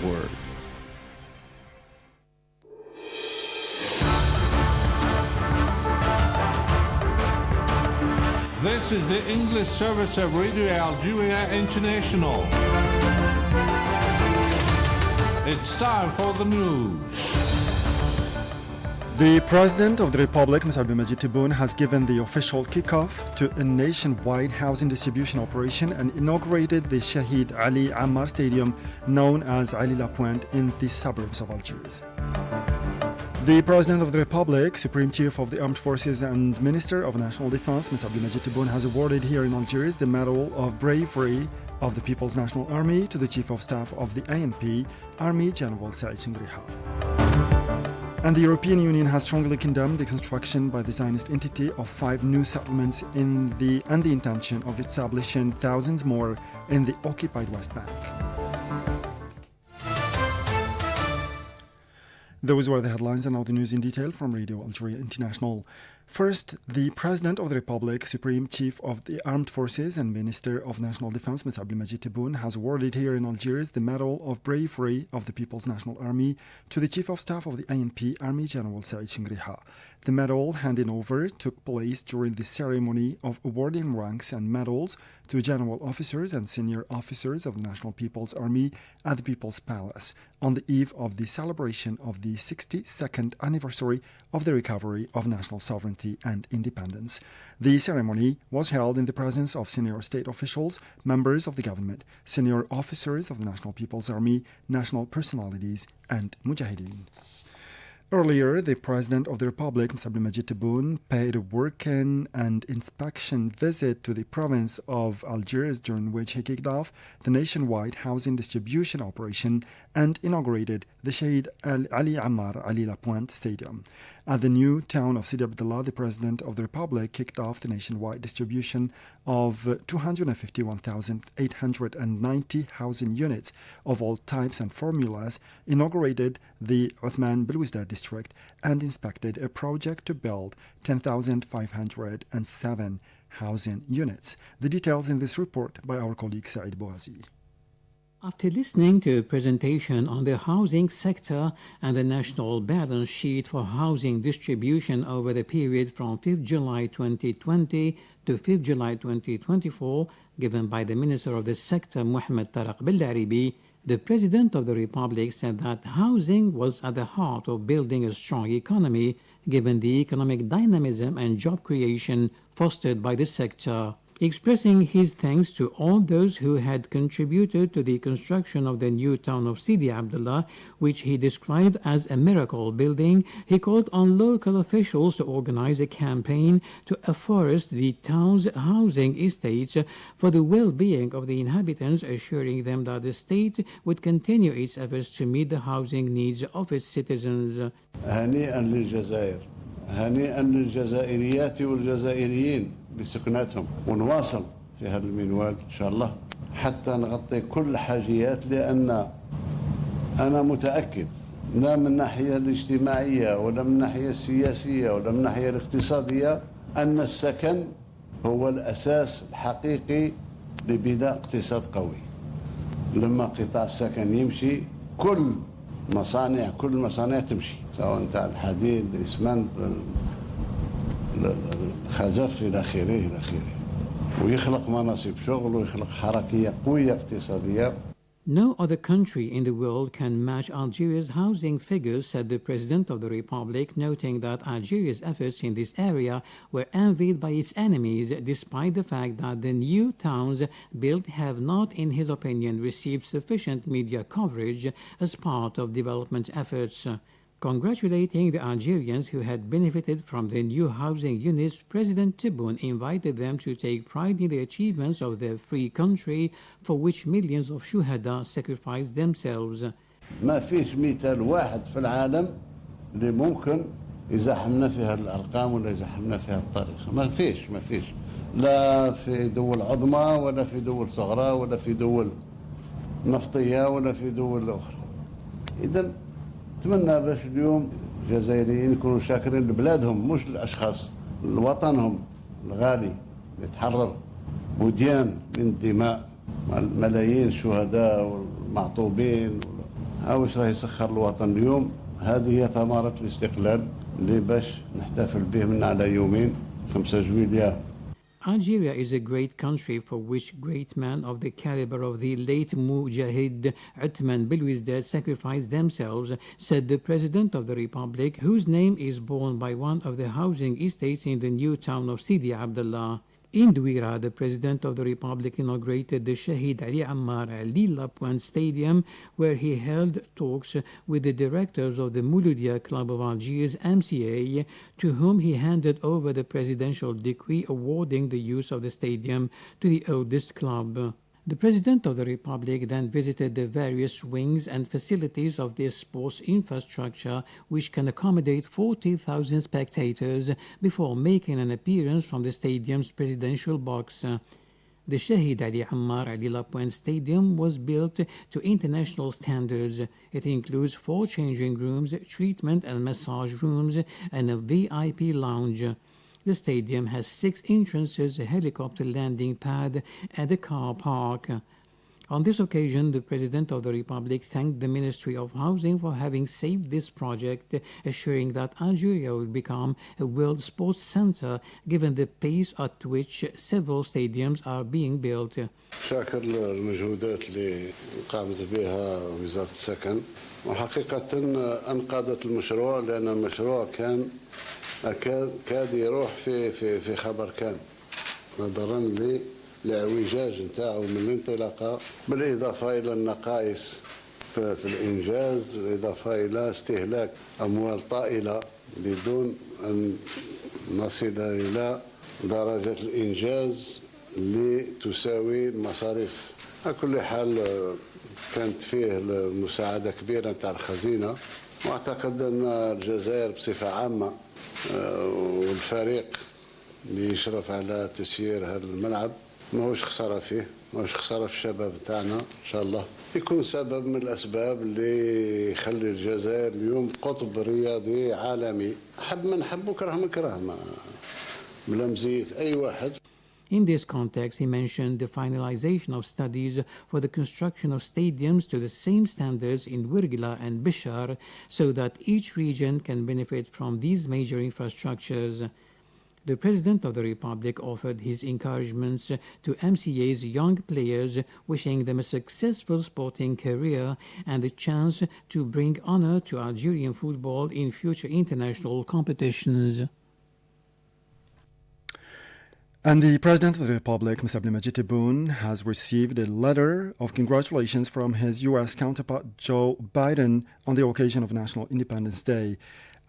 Network. This is the English service of Radio Algeria International. It's time for the news. The President of the Republic, Mr. Abdelmajid Tebboune, has given the official kickoff to a nationwide housing distribution operation and inaugurated the Shahid Ali Ammar Stadium, known as Ali Lapointe, in the suburbs of Algiers. The President of the Republic, Supreme Chief of the Armed Forces and Minister of National Defense, Mr. Abdelmajid Tebboune, has awarded here in Algiers the Medal of Bravery of the People's National Army to the Chief of Staff of the ANP, Army General Saïd Chenghriha. And the European Union has strongly condemned the construction by the Zionist entity of 5 new settlements and the intention of establishing thousands more in the occupied West Bank. Those were the headlines, and now the news in detail from Radio Algeria International. First, the President of the Republic, Supreme Chief of the Armed Forces and Minister of National Defense, Mr. Abdelmajid Tebboune, has awarded here in Algiers the Medal of Bravery of the People's National Army to the Chief of Staff of the ANP, Army General Saïd Chenghriha. The medal handing over took place during the ceremony of awarding ranks and medals to general officers and senior officers of the National People's Army at the People's Palace on the eve of the celebration of the 62nd anniversary of the recovery of national sovereignty and independence. The ceremony was held in the presence of senior state officials, members of the government, senior officers of the National People's Army, national personalities, and mujahideen. Earlier, the President of the Republic, Mr. Abdelmajid Tebboune, paid a working and inspection visit to the province of Algiers, during which he kicked off the nationwide housing distribution operation and inaugurated the Shahid Ali Ammar Ali Lapointe Stadium. At the new town of Sidi Abdallah, the President of the Republic kicked off the nationwide distribution of 251,890 housing units of all types and formulas, inaugurated the Uthman Belwisda district, and inspected a project to build 10,507 housing units. The details in this report by our colleague Saeed Bouazi. After listening to a presentation on the housing sector and the national balance sheet for housing distribution over the period from 5th July 2020 to 5th July 2024, given by the Minister of the Sector, Mohamed Tarek Bellaribi, the President of the Republic said that housing was at the heart of building a strong economy, given the economic dynamism and job creation fostered by the sector. Expressing his thanks to all those who had contributed to the construction of the new town of Sidi Abdallah, which he described as a miracle building, he called on local officials to organize a campaign to afforest the town's housing estates for the well-being of the inhabitants, assuring them that the state would continue its efforts to meet the housing needs of its citizens. هنيئا للجزائر، هنيئا للجزائريات والجزائريين بسكناتهم، ونواصل في هذا المنوال إن شاء الله حتى نغطي كل حاجيات، لأن أنا متأكد لا من الناحية الاجتماعية ولا من الناحية السياسية ولا من الناحية الاقتصادية أن السكن هو الأساس الحقيقي لبناء اقتصاد قوي. لما قطاع السكن يمشي كل المصانع تمشي، سواء تاع الحديد، الإسمنت، الخزف إلى آخره ويخلق مناصب شغل ويخلق حركية قوية اقتصادية. No other country in the world can match Algeria's housing figures, said the President of the Republic, noting that Algeria's efforts in this area were envied by its enemies, despite the fact that the new towns built have not, in his opinion, received sufficient media coverage as part of development efforts. Congratulating the Algerians who had benefited from the new housing units, President Tebboune invited them to take pride in the achievements of their free country, for which millions of shuhada sacrificed themselves. ما فيش مثال واحد في العالم اللي ممكن يزاحمنا في هذه الأرقام ولا يزاحمنا في هذه الطريقة. ما فيش لا في دول عظمى ولا في دول صغرى ولا في دول نفطية ولا في دول أخرى. إذن أتمنى باش اليوم الجزائريين يكونوا شاكرين لبلادهم، مش للأشخاص، لوطنهم الغالي يتحرر وديان من الدماء، ملايين الشهداء والمعطوبين. واش راه يسخر الوطن اليوم. هذه هي ثمرة الاستقلال اللي باش نحتفل به من على يومين 5 جويلية. Algeria is a great country for which great men of the caliber of the late Mujahid Uthman Belwizdad sacrificed themselves, said the President of the Republic, whose name is borne by one of the housing estates in the new town of Sidi Abdullah. In Douira, the President of the Republic inaugurated the Shahid Ali Ammar Ali Lapointe Stadium, where he held talks with the directors of the Mouloudia Club of Algiers, MCA, to whom he handed over the presidential decree awarding the use of the stadium to the oldest club. The President of the Republic then visited the various wings and facilities of this sports infrastructure, which can accommodate 40,000 spectators, before making an appearance from the stadium's presidential box. The Shahid Ali Ammar Ali Lapointe Stadium was built to international standards. It includes 4 changing rooms, treatment and massage rooms, and a VIP lounge. The stadium has 6 entrances, a helicopter landing pad, and a car park. On this occasion, the President of the Republic thanked the Ministry of Housing for having saved this project, assuring that Algeria will become a world sports center given the pace at which several stadiums are being built. شاكر المجهودات اللي قامت بها وزارة السكن، وحقيقة أنقذت المشروع، لأن المشروع كاد يروح في خبر كان، نظرا للاعوجاج نتاعو من الانطلاقه، بالاضافه الى النقائص في الانجاز، بالاضافه الى استهلاك اموال طائله بدون ان نصل الى درجه الانجاز اللي تساوي المصاريف. على كل حال كانت فيه مساعده كبيره نتاع الخزينه، واعتقد ان الجزائر بصفه عامه والفريق اللي يشرف على تسيير هذا الملعب ماهوش خساره فيه، ماهوش خساره في الشباب تاعنا، ان شاء الله يكون سبب من الاسباب اللي يخلي الجزائر اليوم قطب رياضي عالمي. حب من حب وكره من كره، بلا مزية اي واحد. In this context, he mentioned the finalization of studies for the construction of stadiums to the same standards in Wirgila and Bishar, so that each region can benefit from these major infrastructures. The President of the Republic offered his encouragements to MCA's young players, wishing them a successful sporting career and a chance to bring honor to Algerian football in future international competitions. And the President of the Republic, Mr. Abdelmadjid Tebboune, has received a letter of congratulations from his U.S. counterpart Joe Biden on the occasion of National Independence Day.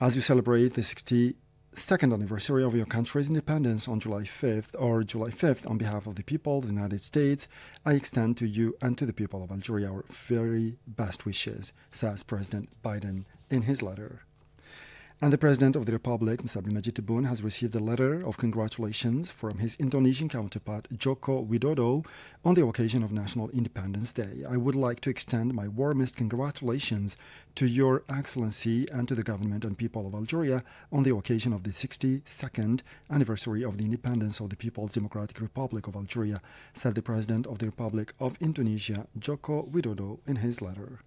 As you celebrate the 62nd anniversary of your country's independence on July 5th, on behalf of the people of the United States, I extend to you and to the people of Algeria our very best wishes, says President Biden in his letter. And the President of the Republic, Mr. Abdelmadjid Tebboune, has received a letter of congratulations from his Indonesian counterpart, Joko Widodo, on the occasion of National Independence Day. I would like to extend my warmest congratulations to Your Excellency and to the government and people of Algeria on the occasion of the 62nd anniversary of the independence of the People's Democratic Republic of Algeria, said the President of the Republic of Indonesia, Joko Widodo, in his letter.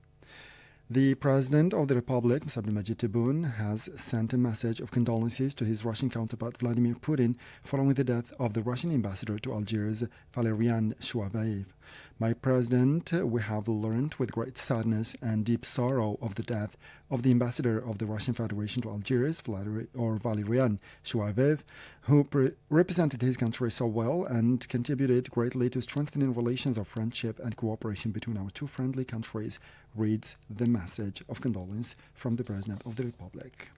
The President of the Republic, Mr. Abdelmadjid Tebboune, has sent a message of condolences to his Russian counterpart Vladimir Putin following the death of the Russian ambassador to Algiers, Valerian Shuvaev. My President, we have learned with great sadness and deep sorrow of the death of the ambassador of the Russian Federation to Algiers, Valerian Shuvaev, who represented his country so well and contributed greatly to strengthening relations of friendship and cooperation between our two friendly countries, reads the message of condolence from the President of the Republic.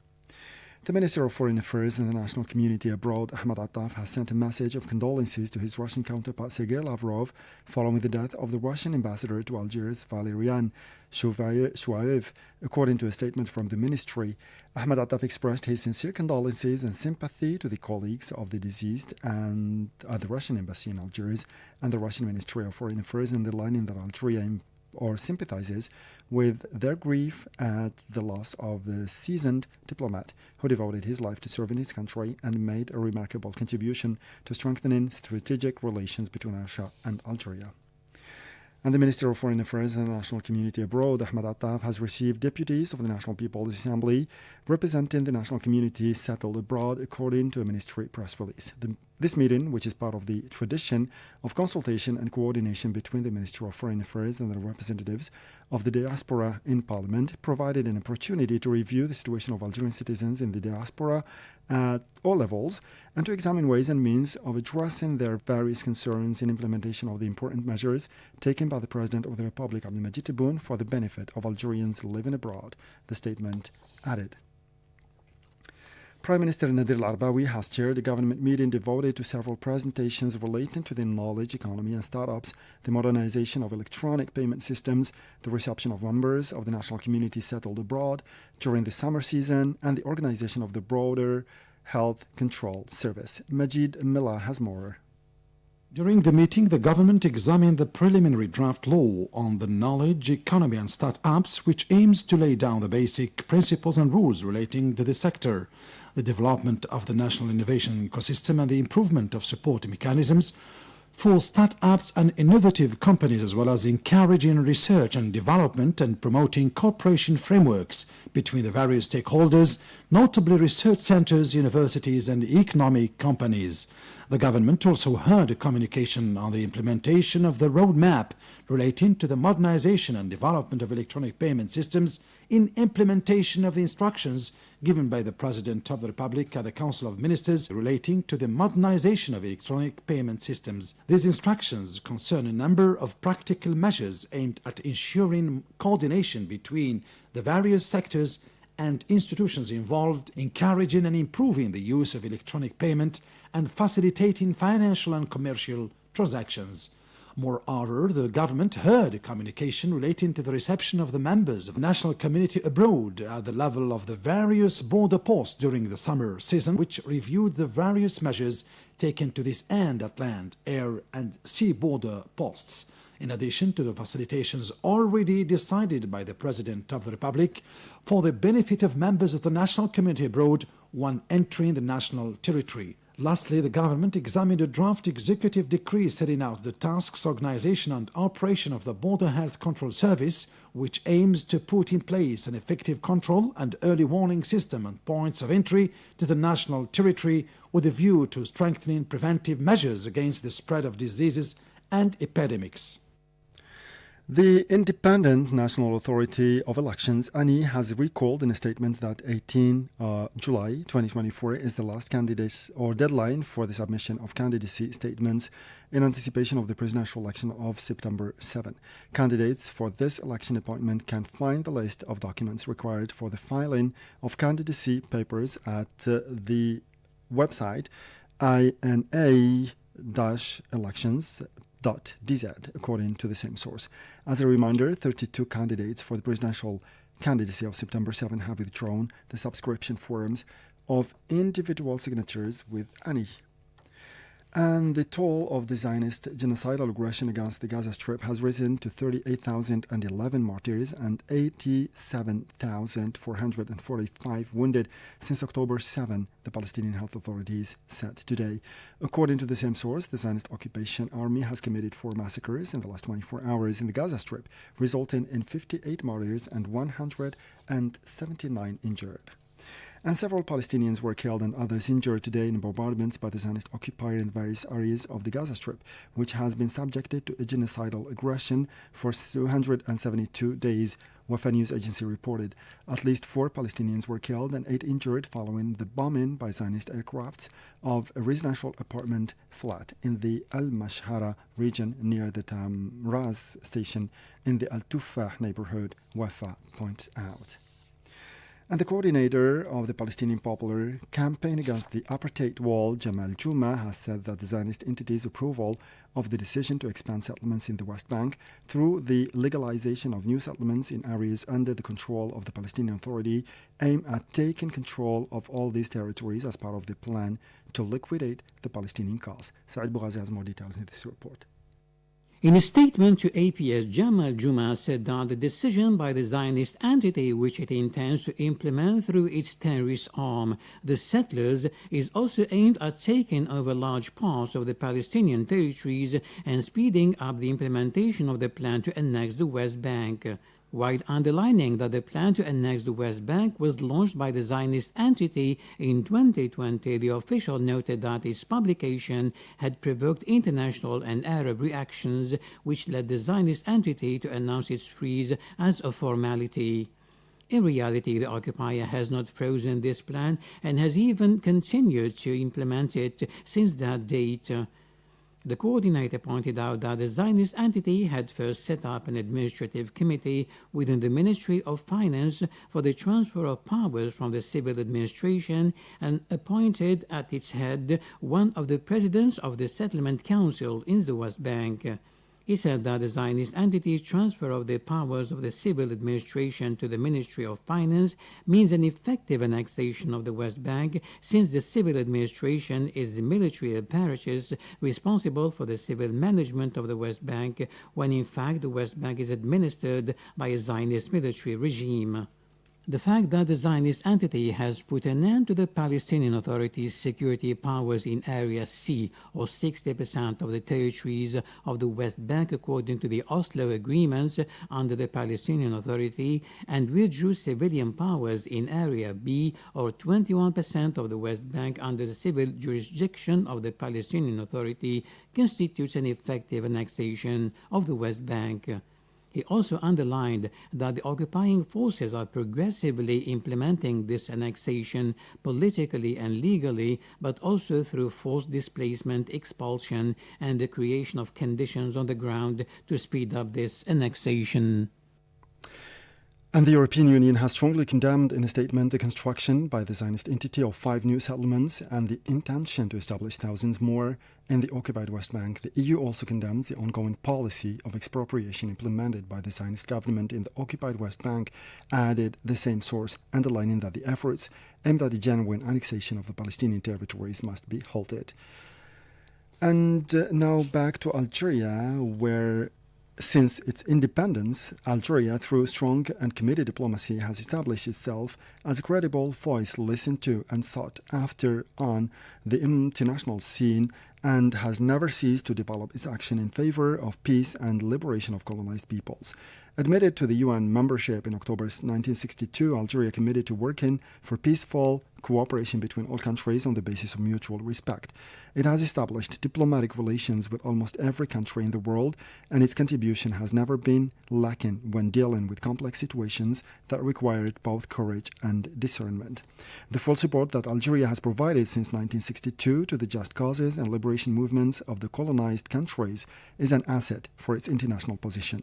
The Minister of Foreign Affairs and the National Community Abroad, Ahmed Attaf, has sent a message of condolences to his Russian counterpart Sergei Lavrov following the death of the Russian ambassador to Algiers, Valerian Shuvaev. According to a statement from the ministry, Ahmed Attaf expressed his sincere condolences and sympathy to the colleagues of the deceased and at the Russian embassy in Algiers and the Russian Ministry of Foreign Affairs, underlining that Algeria sympathizes with their grief at the loss of the seasoned diplomat who devoted his life to serving his country and made a remarkable contribution to strengthening strategic relations between Russia and Algeria. And the Minister of Foreign Affairs and the National Community Abroad, Ahmed Attaf, has received deputies of the National People's Assembly representing the national community settled abroad, according to a ministry press release. This meeting, which is part of the tradition of consultation and coordination between the Ministry of Foreign Affairs and the representatives of the diaspora in Parliament, provided an opportunity to review the situation of Algerian citizens in the diaspora at all levels and to examine ways and means of addressing their various concerns in implementation of the important measures taken by the President of the Republic, Abdelmadjid Tebboune, for the benefit of Algerians living abroad, the statement added. Prime Minister Nadir Al-Arbawi has chaired a government meeting devoted to several presentations relating to the knowledge economy and startups, the modernization of electronic payment systems, the reception of members of the national community settled abroad during the summer season, and the organization of the broader health control service. Majid Milla has more. During the meeting, the government examined the preliminary draft law on the knowledge economy and startups, which aims to lay down the basic principles and rules relating to the sector, the development of the national innovation ecosystem, and the improvement of support mechanisms for startups and innovative companies, as well as encouraging research and development and promoting cooperation frameworks between the various stakeholders, notably research centers, universities, and economic companies. The government also heard a communication on the implementation of the roadmap relating to the modernization and development of electronic payment systems in implementation of the instructions given by the President of the Republic at the Council of Ministers relating to the modernization of electronic payment systems. These instructions concern a number of practical measures aimed at ensuring coordination between the various sectors and institutions involved, encouraging and improving the use of electronic payment and facilitating financial and commercial transactions. Moreover, the government heard a communication relating to the reception of the members of the national community abroad at the level of the various border posts during the summer season, which reviewed the various measures taken to this end at land, air, and sea border posts. In addition to the facilitations already decided by the President of the Republic for the benefit of members of the national community abroad when entering the national territory. Lastly, the government examined a draft executive decree setting out the tasks, organization, and operation of the Border Health Control Service, which aims to put in place an effective control and early warning system and points of entry to the national territory with a view to strengthening preventive measures against the spread of diseases and epidemics. The Independent National Authority of Elections, ANI, has recalled in a statement that 18 July 2024 is the last candidate or deadline for the submission of candidacy statements in anticipation of the presidential election of September 7. Candidates for this election appointment can find the list of documents required for the filing of candidacy papers at the website ina-elections.dz, according to the same source. As a reminder, 32 candidates for the presidential candidacy of September 7 have withdrawn the subscription forms of individual signatures with ANI. And the toll of the Zionist genocidal aggression against the Gaza Strip has risen to 38,011 martyrs and 87,445 wounded since October 7, the Palestinian Health Authorities said today. According to the same source, the Zionist occupation army has committed 4 massacres in the last 24 hours in the Gaza Strip, resulting in 58 martyrs and 179 injured. And several Palestinians were killed and others injured today in bombardments by the Zionist occupier in various areas of the Gaza Strip, which has been subjected to a genocidal aggression for 272 days, Wafa news agency reported. At least 4 Palestinians were killed and 8 injured following the bombing by Zionist aircrafts of a residential apartment flat in the Al-Mashhara region near the Tamraz station in the Al-Tufah neighborhood, Wafa points out. And the coordinator of the Palestinian Popular Campaign Against the Apartheid Wall, Jamal Juma, has said that the Zionist entity's approval of the decision to expand settlements in the West Bank through the legalization of new settlements in areas under the control of the Palestinian Authority aim at taking control of all these territories as part of the plan to liquidate the Palestinian cause. Saeed Bougazi has more details in this report. In a statement to APS, Jamal Juma said that the decision by the Zionist entity, which it intends to implement through its terrorist arm, the settlers, is also aimed at taking over large parts of the Palestinian territories and speeding up the implementation of the plan to annex the West Bank. While underlining that the plan to annex the West Bank was launched by the Zionist entity in 2020, the official noted that its publication had provoked international and Arab reactions, which led the Zionist entity to announce its freeze as a formality. In reality, the occupier has not frozen this plan and has even continued to implement it since that date. The coordinator pointed out that the Zionist entity had first set up an administrative committee within the Ministry of Finance for the transfer of powers from the civil administration and appointed at its head one of the presidents of the Settlement Council in the West Bank. He said that the Zionist entity's transfer of the powers of the civil administration to the Ministry of Finance means an effective annexation of the West Bank, since the civil administration is the military apparatus responsible for the civil management of the West Bank, when in fact the West Bank is administered by a Zionist military regime. The fact that the Zionist entity has put an end to the Palestinian Authority's security powers in Area C, or 60% of the territories of the West Bank according to the Oslo agreements under the Palestinian Authority, and withdrew civilian powers in Area B, or 21% of the West Bank under the civil jurisdiction of the Palestinian Authority, constitutes an effective annexation of the West Bank. He also underlined that the occupying forces are progressively implementing this annexation politically and legally, but also through forced displacement, expulsion, and the creation of conditions on the ground to speed up this annexation. And the European Union has strongly condemned in a statement the construction by the Zionist entity of 5 new settlements and the intention to establish thousands more in the occupied West Bank. The EU also condemns the ongoing policy of expropriation implemented by the Zionist government in the occupied West Bank, added the same source, underlining that the efforts aimed at the genuine annexation of the Palestinian territories must be halted. And now back to Algeria, where since its independence, Algeria, through strong and committed diplomacy, has established itself as a credible voice listened to and sought after on the international scene, and has never ceased to develop its action in favor of peace and liberation of colonized peoples. Admitted to the UN membership in October 1962, Algeria committed to working for peaceful cooperation between all countries on the basis of mutual respect. It has established diplomatic relations with almost every country in the world, and its contribution has never been lacking when dealing with complex situations that required both courage and discernment. The full support that Algeria has provided since 1962 to the just causes and liberation movements of the colonized countries is an asset for its international position.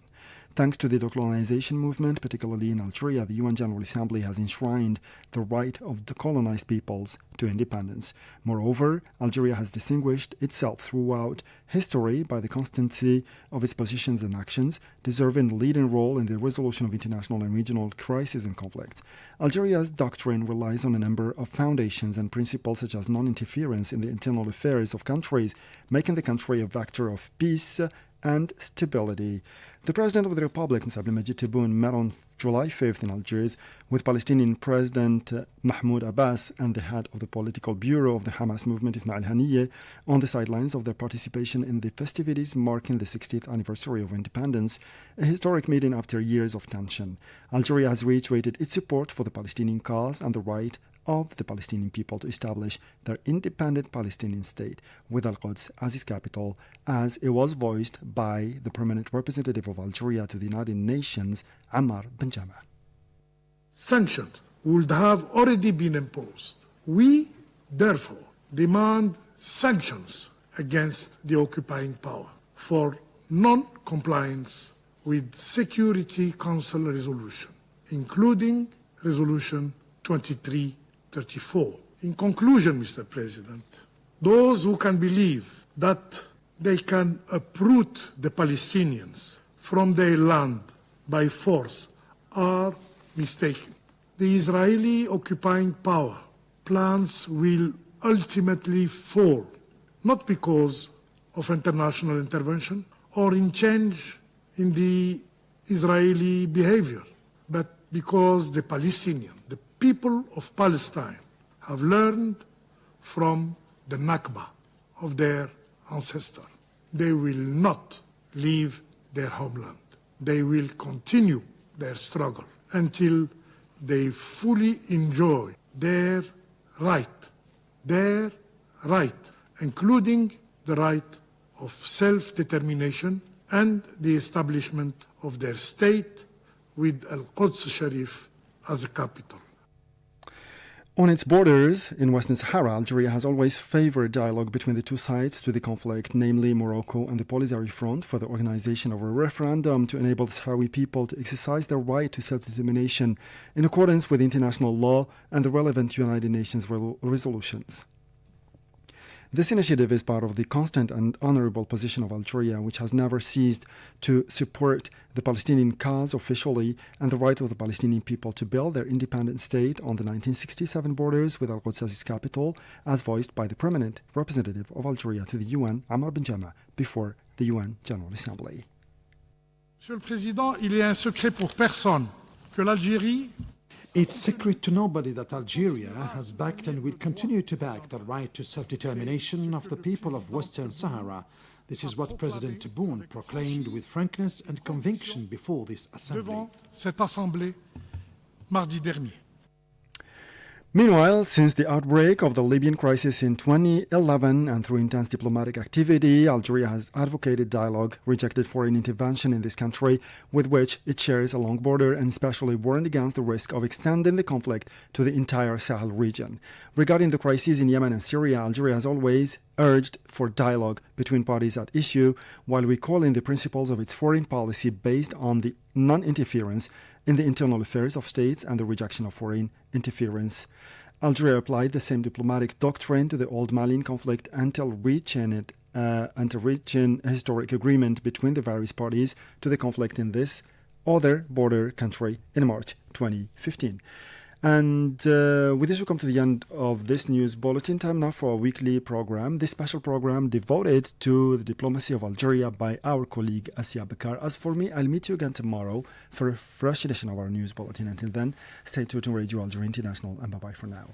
Thanks to the decolonization movement, particularly in Algeria, the UN General Assembly has enshrined the right of the colonized peoples to independence. Moreover, Algeria has distinguished itself throughout history by the constancy of its positions and actions, deserving a leading role in the resolution of international and regional crises and conflicts. Algeria's doctrine relies on a number of foundations and principles such as non-interference in the internal affairs of countries, making the country a vector of peace and stability. The President of the Republic, Mr. Abdelmadjid Tebboune, met on July 5th in Algiers with Palestinian President Mahmoud Abbas and the head of the political bureau of the Hamas movement, Ismail Haniyeh, on the sidelines of their participation in the festivities marking the 60th anniversary of independence, a historic meeting after years of tension. Algeria has reiterated its support for the Palestinian cause and the right of the Palestinian people to establish their independent Palestinian state with Al-Quds as its capital, as it was voiced by the permanent representative of Algeria to the United Nations, Ammar Benjama. Sanctions would have already been imposed. We, therefore, demand sanctions against the occupying power for non-compliance with Security Council resolution, including Resolution 2334. In conclusion, Mr. President, those who can believe that they can uproot the Palestinians from their land by force are mistaken. The Israeli occupying power plans will ultimately fall, not because of international intervention or in change in the Israeli behavior, but because the Palestinian, the people of Palestine, have learned from the Nakba of their ancestor. They will not leave their homeland. They will continue their struggle until they fully enjoy their right, including the right of self-determination and the establishment of their state with Al-Quds Sharif as a capital. On its borders in Western Sahara, Algeria has always favored dialogue between the two sides to the conflict, namely Morocco and the Polisario Front, for the organization of a referendum to enable the Sahrawi people to exercise their right to self-determination in accordance with international law and the relevant United Nations resolutions. This initiative is part of the constant and honorable position of Algeria, which has never ceased to support the Palestinian cause officially and the right of the Palestinian people to build their independent state on the 1967 borders with Al-Quds as its capital, as voiced by the permanent representative of Algeria to the UN, Ammar Benjama, before the UN General Assembly. Monsieur le Président, il est un secret pour personne que l'Algérie It's secret to nobody that Algeria has backed and will continue to back the right to self-determination of the people of Western Sahara. This is what President Tebboune proclaimed with frankness and conviction before this assembly. devant cette Assemblée mardi dernier. Meanwhile, since the outbreak of the Libyan crisis in 2011 and through intense diplomatic activity, Algeria has advocated dialogue, rejected foreign intervention in this country, with which it shares a long border, and especially warned against the risk of extending the conflict to the entire Sahel region. Regarding the crises in Yemen and Syria, Algeria has always urged for dialogue between parties at issue, while recalling the principles of its foreign policy based on the non-interference in the internal affairs of states and the rejection of foreign interference. Algeria applied the same diplomatic doctrine to the old Malian conflict until reaching a historic agreement between the various parties to the conflict in this other border country in March 2015. And with this, we come to the end of this news bulletin. Time now for a weekly program. This special program devoted to the diplomacy of Algeria by our colleague Assia Bakar. As for me, I'll meet you again tomorrow for a fresh edition of our news bulletin. Until then, stay tuned to Radio Algeria International, and bye-bye for now.